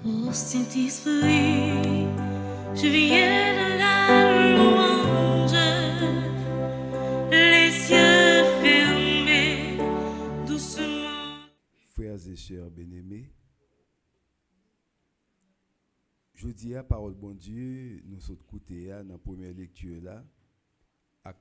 Ô Saint-Esprit, je viens de la louange, les yeux fermés, doucement. Frères et sœurs bien-aimés, je dis à parole bon Dieu, nous sommes écoutés dans la première lecture là,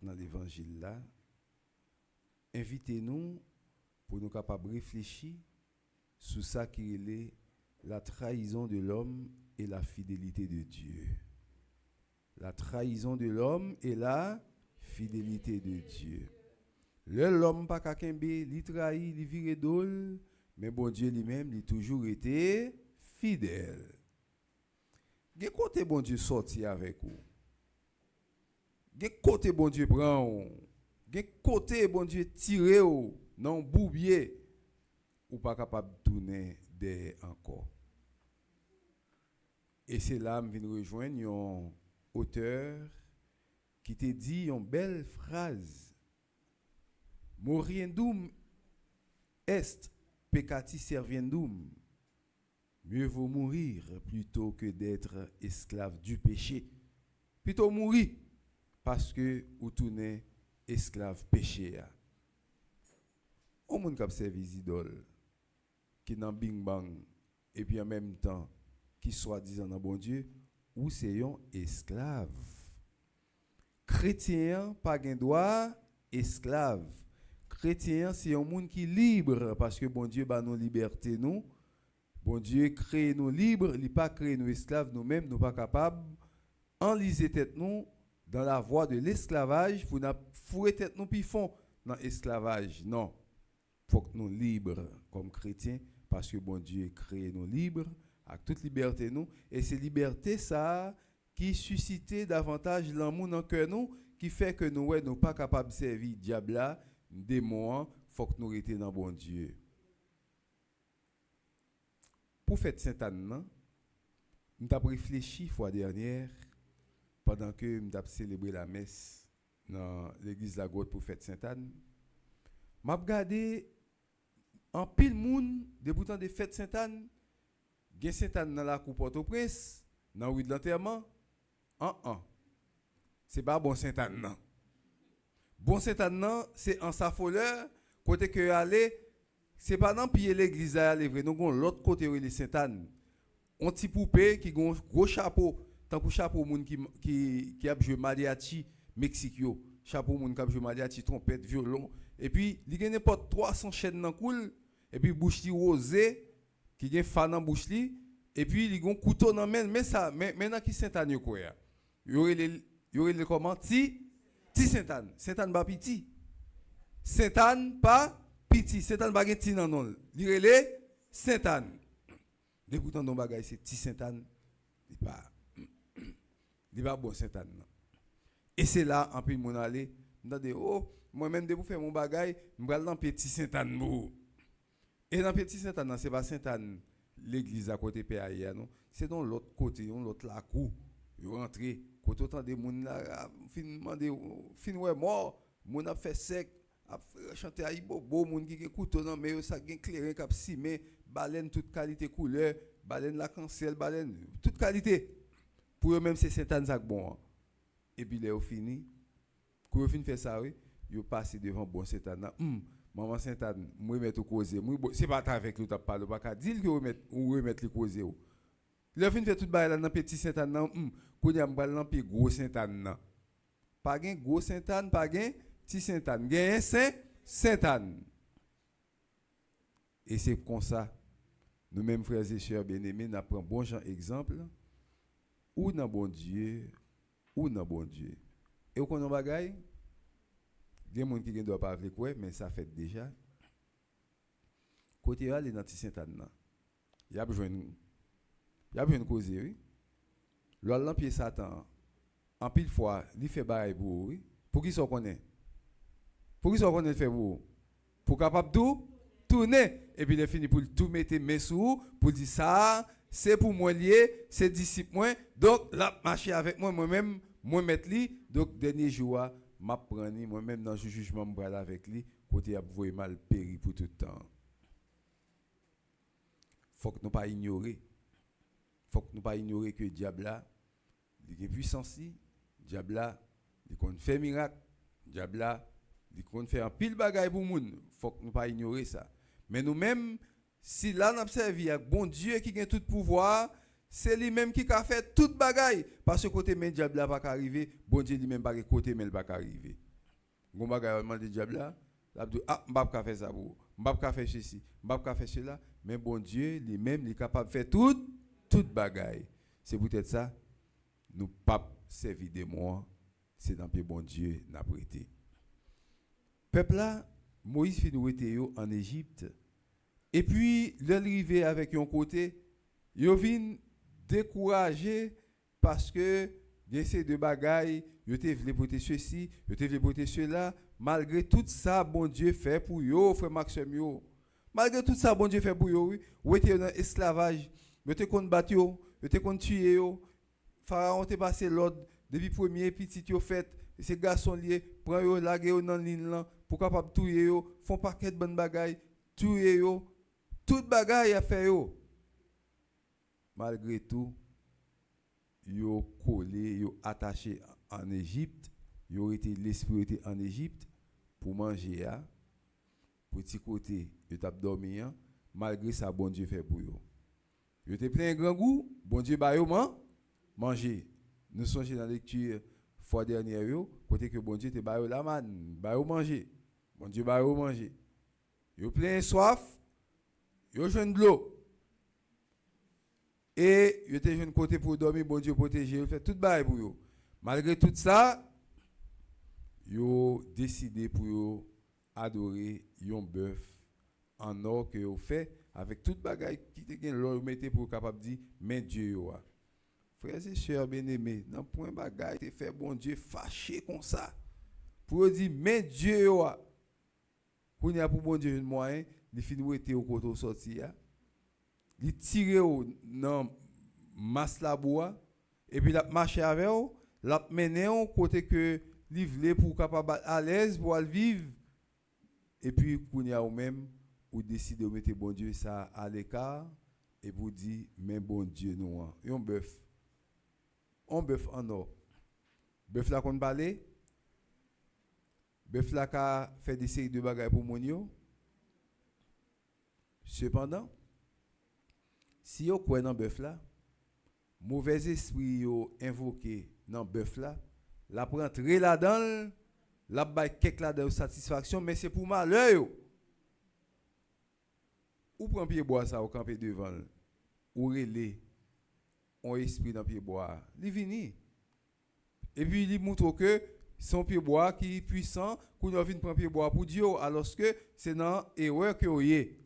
dans l'évangile là. Invitez-nous pour nous capables de réfléchir sur ça qui est la trahison de l'homme et la fidélité de Dieu. La trahison de l'homme et la fidélité de Dieu. L'homme pas kakembe, il trahit, il vire d'ol, mais bon Dieu lui-même, il a toujours été fidèle. Quel côté bon Dieu sorti avec vous? Quel côté bon Dieu prend vous? Quel côté bon Dieu tire vous? Non boubier ou pas capable de tourner des encore. Et c'est là que je viens rejoindre un auteur qui te dit une belle phrase. Moriendum est peccati serviendum. Mieux vaut mourir plutôt que d'être esclave du péché. Plutôt mourir parce que vous tournez esclave péché. On monde qui observe les idoles qui dans bing bang et puis en même temps qui soit disant dans bon Dieu ou c'est un esclave. Chrétien pas gain droit esclave. Chrétien c'est un monde qui est libre parce que bon Dieu ba nous liberté nous. Bon Dieu crée nous libres, il pas créé nous esclaves nous-mêmes, nous pas capables enliser tête nous dans la voie de l'esclavage pour nous fouer tête nous puis fond dans l'esclavage. Non. Faut que nous libres comme chrétiens parce que bon Dieu crée nous libres avec toute liberté nous et c'est liberté ça qui suscite davantage l'amour dans cœur nous qui fait que nous ne pas capables de servir diable là, démon, faut que nous restions dans bon Dieu. Pour fête Sainte-Anne, nous avons réfléchi fois dernière pendant que nous avons célébré la messe dans l'église de la Grotte pour fête Sainte-Anne. M'a regardé en pile monde débutant de fête Sainte-Anne, gen Sainte-Anne dans la cour Port-au-Prince, dans rue de l'enterrement. C'est pas bon Sainte-Anne non. Bon Sainte-Anne non, c'est en Safoleur côté que aller c'est pas dans pied l'église à aller vrai nous gon l'autre côté où les Sainte-Anne. On petit poupée qui gon gros chapeau, tant que chapeau monde qui a joué mariachi Mexico, chapeau monde qui a joué mariachi trompette violon et puis il y a n'importe 300 chaînes dans cool et puis bouche li rosé qui gen fan dans bouche li et puis il gon couteau dans main mais ça maintenant qui Sainte-Anne quoi ya. Y aurait le comment ti Sainte-Anne, Sainte-Anne pas petit. Sainte-Anne pas petit, Sainte-Anne pas gen ti nan non. Li relé Sainte-Anne. Dégoûtant don bagay c'est ti Sainte-Anne. Il pas bon Sainte-Anne. Et c'est là en pile mon aller, m'dande oh moi même de pour faire mon bagay, m'bral dans petit Sainte-Anne bou. Et dans petit Sainte-Anne c'est pas Sainte-Anne l'église à côté PAIA non, c'est dans l'autre côté, on l'autre la cour. Yo rentré quand autant de monde là fin demander fin ouais mort, moun a fait sec, a chanter aïe bobo, moun qui couteau non mais ça gen clairin cap si mais baleine toute qualité couleur, baleine la cancel, baleine toute qualité. Pour eux même c'est Sainte-Anne ça bon. Et puis là fini, quand vous fin faire ça oui, yo passé devant bon Sainte-Anne. Maman Sainte-Anne, moi mettre au causer, c'est pas avec nous t'a parler, pas dire que vous remettre le causer. Le fin fait tout bail là dans petit Sainte-Anne qu'on y a m'bal dans gros Sainte-Anne. Pas gain gros Sainte-Anne, pas gain petit Sainte-Anne, gain Sainte-Anne. Et c'est comme ça nous mêmes frères et sœurs bien-aimés, nous prenons bon genre exemple ou dans bon Dieu ou dans bon Dieu. Et au connait bagay, il y a des gens qui ne doivent pas avec quoi mais ça fait déjà. Côté aller dans petit Sainte-Anne. Il y a besoin de causer oui. L'autre pied Satan en pile fois, il fait bail pour oui. Pour qui ça connaît? Pour qui ça connaît fait pour capable tout tourner et puis il fini pour tout mettre mes sous pour dire ça c'est pour moi lié, c'est disciple moi donc la marcher avec moi-même moi mettre lui donc dernier jour m'a prendre moi-même dans le jugement me avec lui côté a voyer mal péri pour tout le temps. Faut que nous pas ignorer faut que nous pas ignorer que diable là, il a puissance, diable là, il compte faire miracle, diable là, il compte faire un pile bagaille pour moun, faut que nous pas ignorer ça. Mais nous-mêmes, si là nous servi avec bon Dieu qui a tout pouvoir, c'est lui-même qui a fait toute bagaille parce que côté mais diable là pas arriver, bon Dieu lui-même pas côté mais il pas arriver. Gon bagaille demande diable là, l'a dit ah m'pa ka faire ça pour, m'pa ka faire ceci, m'pa ka faire cela, mais bon Dieu lui-même il est capable de faire toute bagaille. C'est peut-être ça nous pas servir de moi, c'est dans le bon Dieu n'a prêté. Peuple là, Moïse fin nous était en Égypte. Et puis l'arrivée avec un côté, yo vinn découragé parce que ces deux bagailles, yo te vle porter ceci, yo te vle porter cela, malgré tout ça bon Dieu fait pour yo, frère Maxime yo. Malgré tout ça bon Dieu fait pour yo, oui, ou était dans esclavage, yo te kon battre yo te kon tuer yo. Pharaon te passé l'ordre depuis premier petit yo fait, ces garçons liés, prend yo lagué yo dans ligne là pour capable tuer yo, font paquet de bonnes bagailles, tuer yo. Toute bagaille a fait yo. Malgré tout, yo collé, yo attaché en Égypte, yo été l'esprit était en Égypte pour manger a. Petit côté, yo t'a dormi malgré ça bon Dieu fait pour yo. Yo te plein grand goût, bon Dieu ba yo manger. Nous songeons dans la lecture fois dernière yo, côté que bon Dieu te ba yo la manne, ba yo manger. Bon Dieu ba yo manger. Yo plein soif, yo joine de l'eau. Et yo te joine côté pour dormir, bon Dieu protéger, yo fait tout bail pour yo. Malgré tout ça, yo décidé pour yo adorer yon bœuf en or que yo fait avec toute bagaille qui te gen l'or mettez pour capable dire mais Dieu yo a. Frères et sœurs bien-aimés, dans point bagaille te fait bon Dieu fâché comme ça. Pour dire mais Dieu yo a. Pour y a pour bon Dieu un moyen, il fin ou était au côté sorti a. Il tire dans masse la bois et puis la marcher avec ou, la mener au côté que livrer pour capable à l'aise pour vivre. Et puis qu'on y a ou même ou décide de mettre bon Dieu ça à l'écart et vous dit mais bon Dieu nous un bœuf en or. Bœuf là qu'on parler, bœuf là qui fait des séries de bagages pour mon yo. Cependant, si yo croit dans bœuf là, mauvais esprit yo invoqué dans bœuf là, la rentrer là-dedans, la bail quelque là de satisfaction, mais c'est pour malheur yo. Ou prend pied bois ça ou camper devant, ou relé on esprit dans pied bois, il vini. Et puis il montre que son pied bois qui est puissant, qu'on a vinn prendre pied bois pour Dieu alors que c'est dans erreur que oyé.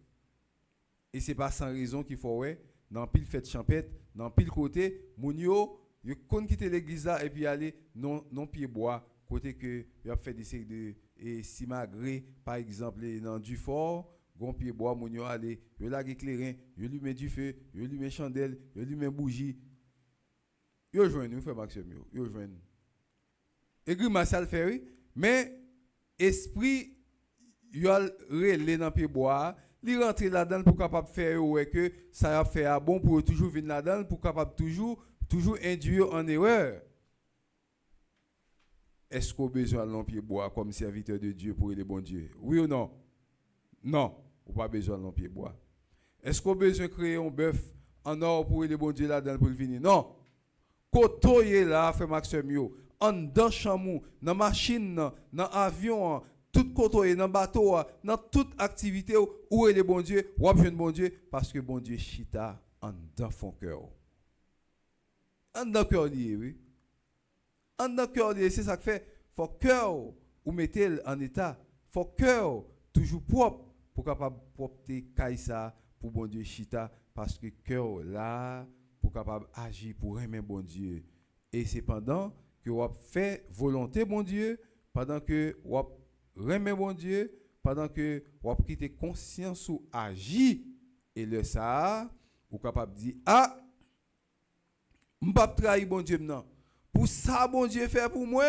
Et c'est pas sans raison qu'il faut ouais dans pile fête champêtre, dans pile côté moun yo kon quitter l'église là et puis aller non pied bois côté que y a fait des séries de et simagré par exemple dans du fort gon pied bois moun yo aller yo la éclairin yo lui met du feu yo lui met chandelle yo lui met bougie yo joine nous fait Maxime yo joine et grimace ça le fait oui mais esprit yo relé dans pied bois li rentrer là-dedans pour capable faire ouais que ça a fait à bon pour toujours venir là-dedans pour capable toujours induire en erreur. Est-ce qu'on a besoin de pied bois comme serviteur de Dieu pour aider bon Dieu? Oui ou non? Non, on pas besoin de pied bois. Est-ce qu'on a besoin de créer un bœuf en or pour aider bon Dieu là-dedans pour venir? Non. Koto est là, frère Maxime yo, en dans chamou, dans machine, dans avion, tout côté dans bateau, dans toute activité où est le bon Dieu, ou besoin de bon Dieu parce que bon Dieu chita en dans son cœur. En dans cœur lié, oui. En dans cœur lié, c'est ça que fait. Faut cœur ou mettez en état. Faut cœur toujours propre pour capable propter kaisa pour bon Dieu chita parce que cœur là pour capable agir pour aimer bon Dieu. Et c'est pendant que on fait volonté bon Dieu, pendant que on remet bon Dieu, pendant que on quitter conscience ou agir et le ça ou capable dire ah m'pas trahir bon Dieu non pour ça bon Dieu fait pour moi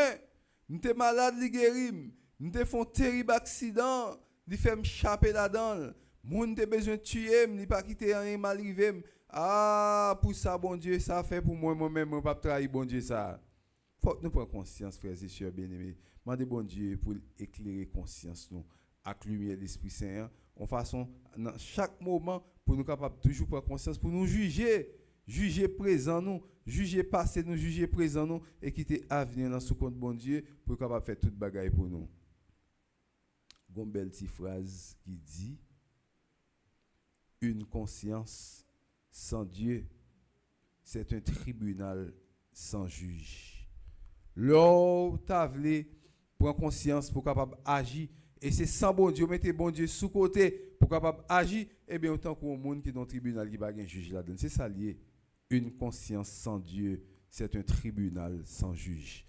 m'étais malade li guérim m'étais font terrible accident li fait m'échapper là-dedans moun te besoin tuer m'li pas quitter rien m'arriver Ah, pour ça, bon Dieu, ça fait pour moi, moi-même, je pas trahir, bon Dieu, ça. Faut que nous prenions conscience, frères et sœurs bien-aimés. Demandez bon Dieu pour éclairer conscience nous, avec la lumière de l'Esprit Saint, en façon, dans chaque moment, pour nous capables toujours prendre conscience, pour nous juger, juger présent nous, juger passé nous, juger présent nous, et quitter avenir dans ce compte bon Dieu, pour capable faire toute bagaille pour nous. Une belle petite phrase qui dit, une conscience sans Dieu, c'est un tribunal sans juge. L'homme t'a voulu prendre conscience pour capable agir et c'est sans bon Dieu mettez bon Dieu sous côté pour capable agir et bien autant qu'un monde qui est dans le tribunal qui va un juge là-dedans. C'est ça lié. Une conscience sans Dieu, c'est un tribunal sans juge.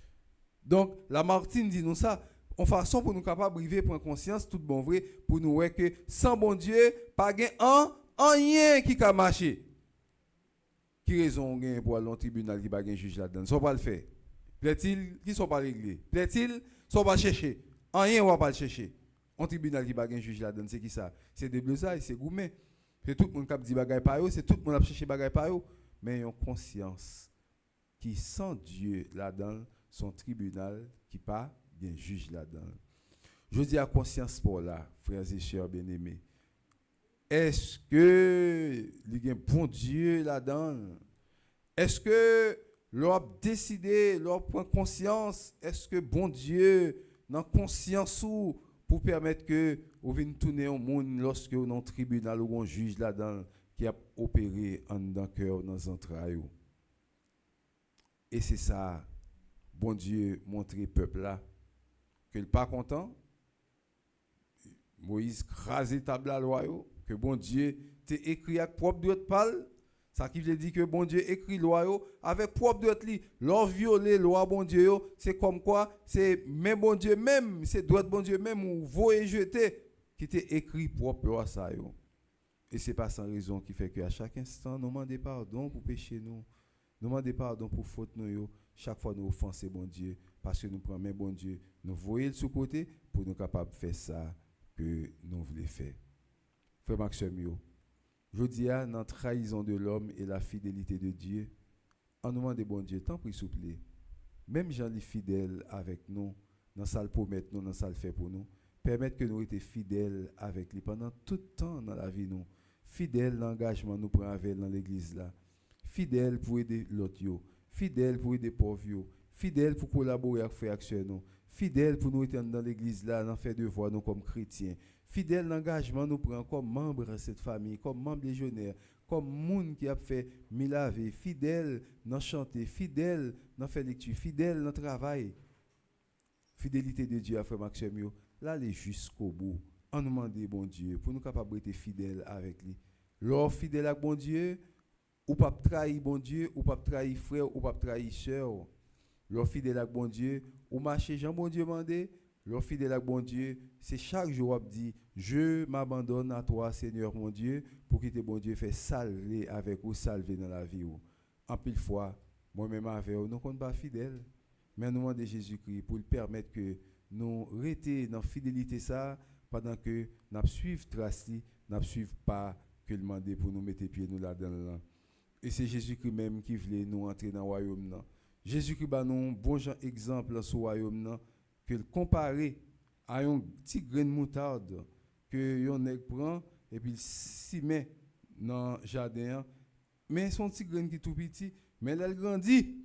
Donc la Martine dit nous ça en façon pour nous capable arriver prendre conscience tout bon vrai pour nous voir que sans bon Dieu pas un rien qui a marché. Qui raison gain pour aller dans le tribunal qui va un juge là-dedans. Ça va le faire. Plaît-il qui sont pas réglés? Plaît-il sont pas chercher? Rien on va pas le chercher. Un tribunal qui va un juge là-dedans, c'est qui ça? C'est des bleusailles, c'est gourmet. C'est tout le monde qui dit bagaille par eux, c'est tout le monde qui chercher bagaille par eux, mais une conscience qui sans Dieu là-dedans, son tribunal qui pas un juge là-dedans. Je dis à conscience pour là, frères et sœurs bien-aimés. Est-ce que il y a un bon Dieu là-dedans? Est-ce que l'on décidé, l'on prend conscience, est-ce que bon Dieu dans conscience ou pour permettre que vous venez tourner au monde lorsque vous dans un tribunal ou un juge là-dedans qui a opéré en dans cœur dans les entrailles. Et c'est ça, bon Dieu montrer peuple là que il pas content. Moïse crasé table la loi que bon Dieu t'a écrit avec propre droit parle. Ça qui veut dire que bon Dieu écrit loi avec propre droit li. Leur violer loi bon Dieu c'est comme quoi c'est même bon Dieu même, c'est droit bon Dieu même ou voyer jeter qui t'a écrit propre loi ça yo. Et c'est pas sans raison qui fait que à chaque instant nous demandons pardon pour péché nous. Nous demandons pardon pour faute nous yo. Chaque fois nous offenser bon Dieu parce que nous prenons même bon Dieu, nous voyons le sous côté pour nous capables de faire ça que nous voulons faire. Frère Maxime, je dis à notre trahison de l'homme et la fidélité de Dieu, en nous demandant bon Dieu, tant pis s'il vous plaît, même gens les fidèles avec nous, dans ça le promettre nous, dans ça le fait pour nous, permettre que nous étions fidèles avec lui pendant tout le temps dans la vie nous, fidèles l'engagement nous prend avec dans l'église là, fidèles pour aider l'autre, fidèles pour aider les pauvres, fidèles pour collaborer avec frères et nous, fidèles pour nous être dans l'église là, dans faire devoir nous comme chrétiens. Fidèle l'engagement nous prend comme membre de cette famille, comme membre légionnaire, comme monde qui a fait milaver, fidèle dans chanter, fidèle dans faire lecture, fidèle dans travail. Fidélité de Dieu à frère Maxime, là aller jusqu'au bout. En nous demander bon Dieu pour nous capables d'être fidèles avec lui. L'or fidèle avec bon Dieu, ou pas trahir bon Dieu, ou pas trahir frère, ou pas trahir sœur. L'or fidèle avec bon Dieu, ou marcher Jean bon Dieu mandé. L'homme fidèle avec bon Dieu, c'est chaque jour on dit je m'abandonne à toi Seigneur mon Dieu pour que tes bon Dieu fait salver avec ou salver dans la vie. En pile fois, moi-même avec vous, nous ne sommes pas fidèles, mais nous demandons Jésus-Christ pour lui permettre que nous restions dans la fidélité ça pendant que nous suivons trace, nous suivons pas que le demander pour nous mettre pieds nous là-dedans. Et c'est Jésus-Christ même qui voulait nous entrer dans le royaume. Jésus-Christ va nous bon exemple dans ce royaume. Que le comparer à un petit grain de moutarde que yon nèg prend et puis s'y met dans le jardin, mais son petit grain qui est tout petit, mais elle grandit.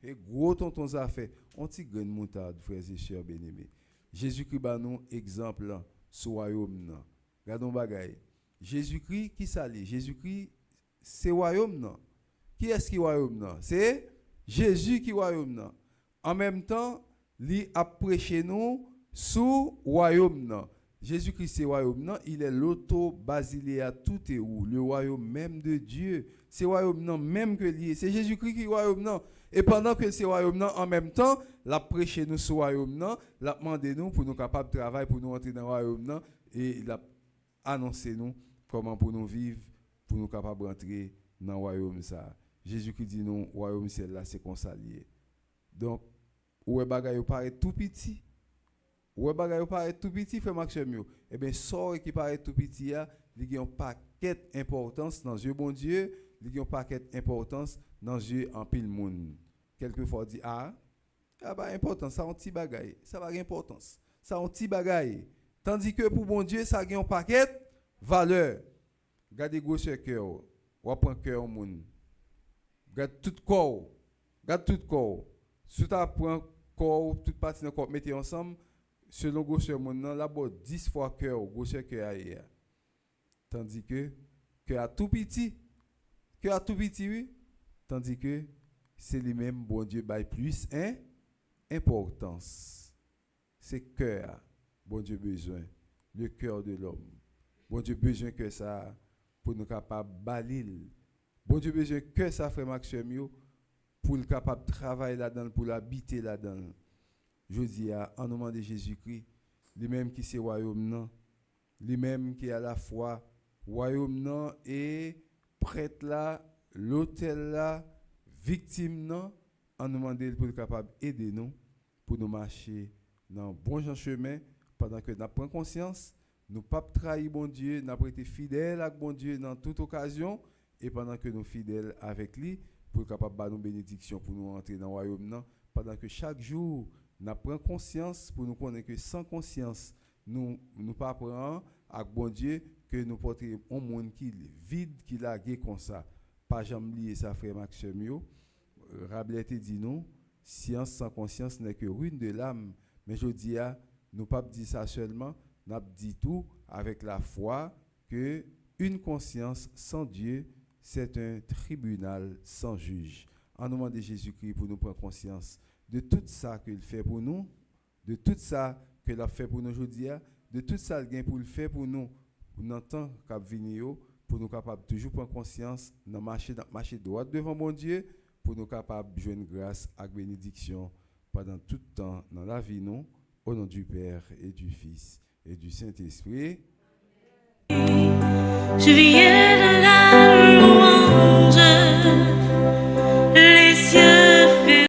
Et gros tonton ça fait un petit grain de moutarde, frères et sœurs bien-aimés. Jésus-Christ ba nous exemple sur royaume. Regardons bagaille. Jésus-Christ qui s'allie, Jésus-Christ c'est royaume. Qui est-ce qui royaume? C'est Jésus qui royaume. En même temps, li a prêché nous sous royaume. Jésus-Christ c'est royaume, il est l'auto-basiléa tout est où, le royaume même de Dieu. C'est royaume même que lié, c'est Jésus-Christ qui est royaume. Et pendant que c'est royaume en même temps, l'a prêché nous sous royaume, l'a demandé nous pour nous capables de travailler pour nous entrer dans le royaume et l'a annoncé nous comment pour nous vivre pour nous capables rentrer dans le royaume ça. Jésus-Christ dit nous royaume c'est là c'est consalié. Donc ouais bagay paraît tout petit. Ouais bagay paraît tout petit frère Maxime. Eh bien sort qui paraît tout petit il y a un paquet d'importance dans yeux bon Dieu, il y a un paquet d'importance dans yeux en pile monde. Quelquefois on dit bah importance, ça un petit bagaille, ça va rien importance. Ça un petit bagaille. Tandis que pour bon Dieu, ça a un paquet valeur. Regardez gros sur cœur, ou prend cœur au monde. Regarde tout corps. Regarde tout corps. Si tu prends corps, toute partie de corps, mettez ensemble, selon gros sur monde, là bas 10 fois cœur, gros sur cœur ailleurs. Tandis que cœur tout petit, oui. Tandis que c'est lui-même bon Dieu bail plus importance. C'est cœur bon Dieu besoin, le cœur de l'homme. Bon Dieu besoin que ça pour nous capable balil. Bon Dieu besoin que ça frère Maxime pour le capable travailler là-dedans, pour l'habiter là-dedans. Je dis en nom de Jésus-Christ, lui-même qui c'est royaume non, lui-même qui est à la fois royaume non et prêtre là, l'autel là, victime non, en nous demandant pour le capable aider nous pour nous marcher dans bon chemin pendant que nous prenons conscience, nous pas trahir bon Dieu, nous été fidèles avec bon Dieu dans toute occasion et pendant que nous fidèles avec lui pour capable de nous bénédiction pour nous entrer dans le royaume non, pendant que chaque jour nous prenons conscience pour nous connaître que sans conscience nous pas prendre avec bon Dieu que nous porter un monde qui vide qui lagué comme ça. Pas jamais lier ça frère Maxime. Rabelais te dit nous, science sans conscience n'est que ruine de l'âme. Mais je dis nous pas dire ça seulement, nous dit tout avec la foi que une conscience sans Dieu, c'est un tribunal sans juge. En nom de Jésus-Christ pour nous prendre conscience de tout ça qu'il fait pour nous, de tout ça qu'il a fait pour nous aujourd'hui, de tout ça qu'il a pour le faire pour nous, pour notre temps qu'a venir, pour nous capables toujours prendre conscience, de marcher droit devant mon Dieu, pour nous capables de jouer grâce et bénédiction pendant tout le temps dans la vie, nous, au nom du Père et du Fils et du Saint-Esprit. Je viens